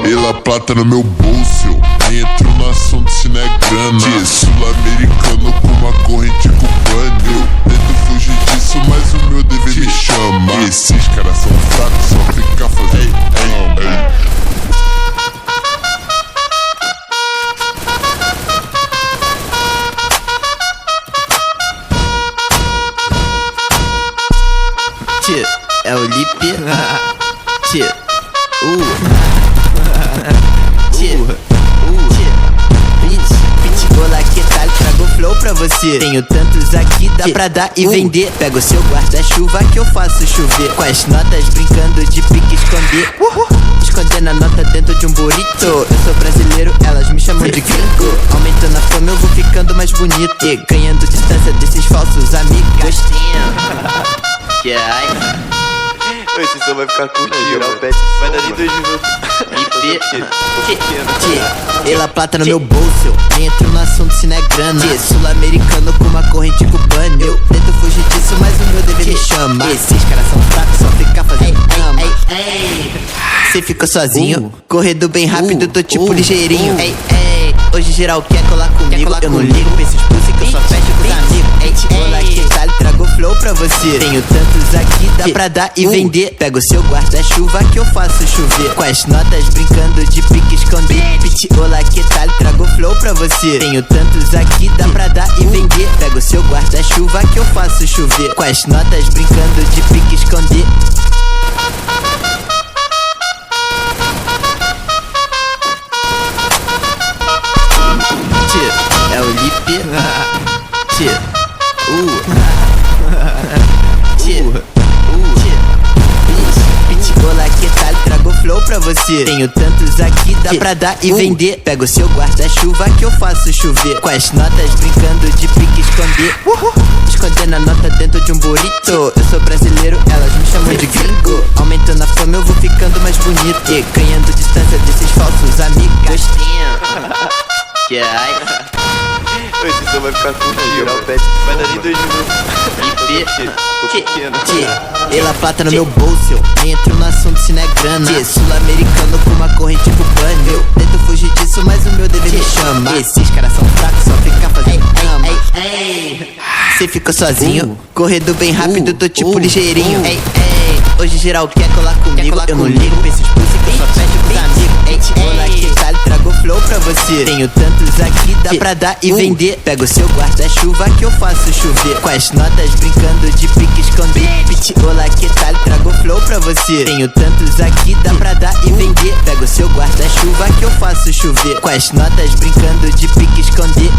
Pela plata no meu bolso, eu entro no assunto se não é grana. Sul-americano com uma corrente cubana. Eu tento fugir disso, mas o meu dever me chama. Esses caras são fracos, só ficar fazendo é o Lipe. Pitbull aqui tá, trago flow pra você. Tenho tantos aqui, dá pra dar e vender. Pega o seu guarda-chuva que eu faço chover. Com as notas brincando de pique esconder. Escondendo a nota dentro de um burrito. Eu sou brasileiro, elas me chamam de gringo. Aumentando a fama eu vou ficando mais bonito. E ganhando distância desses falsos amigos. Esse som vai ficar curtinho, vai dar de 2 minutos. Pela plata no meu bolso, eu entro no assunto se não é grana. Sul-americano com uma corrente cubana. Eu tento fugir disso, mas o meu dever me chama. Esses caras são fracos, só ficar fazendo cama. Cê ficou sozinho, correndo bem rápido, tô tipo ligeirinho. Hoje geral quer colar comigo. Eu não ligo pra esses pussy que eu só fecho com os amigos. Olá que tal, trago flow pra você. Tenho tantos aqui, dá pra dar e vender. Pega o seu guarda-chuva que eu faço chover. Com as notas brincando de pique esconder. Olá que tal, trago flow pra você. Tenho tantos aqui, dá pra dar e vender. Pega o seu guarda-chuva que eu faço chover. Com as notas brincando de pique esconder. É o Lipe. Pitbull aqui tá, trago flow pra você. Tenho tantos aqui, dá pra dar e vender. Pega o seu guarda-chuva que eu faço chover. Com as notas brincando de pique esconder. Escondendo a nota dentro de um burrito. Eu sou brasileiro, elas me chamam de gringo. Aumentando a fama eu vou ficando mais bonito. E ganhando distância desses falsos amigos. Esse som vai ficar curtinho, vai dar de 2 minutos. Pela plata no meu bolso, eu entro no assunto se não é grana. Sul-americano com uma corrente cubana. Eu tento fugir disso, mas o meu dever me chama. Esses caras são fracos, só ficar fazendo cama. Cê ficou sozinho, correndo bem rápido, tô tipo ligeirinho. Hoje geral quer colar comigo. Eu não ligo pra esses pussy que eu só fecho com os amigos. Olá que tal, trago flow pra você. Tenho tantos aqui, dá pra dar e vender. Pega o seu guarda-chuva que eu faço chover. Com as notas brincando de pique esconder. Olá que tal, trago flow pra você. Tenho tantos aqui, dá pra dar e vender. Pega o seu guarda-chuva que eu faço chover. Com as notas brincando de pique esconder.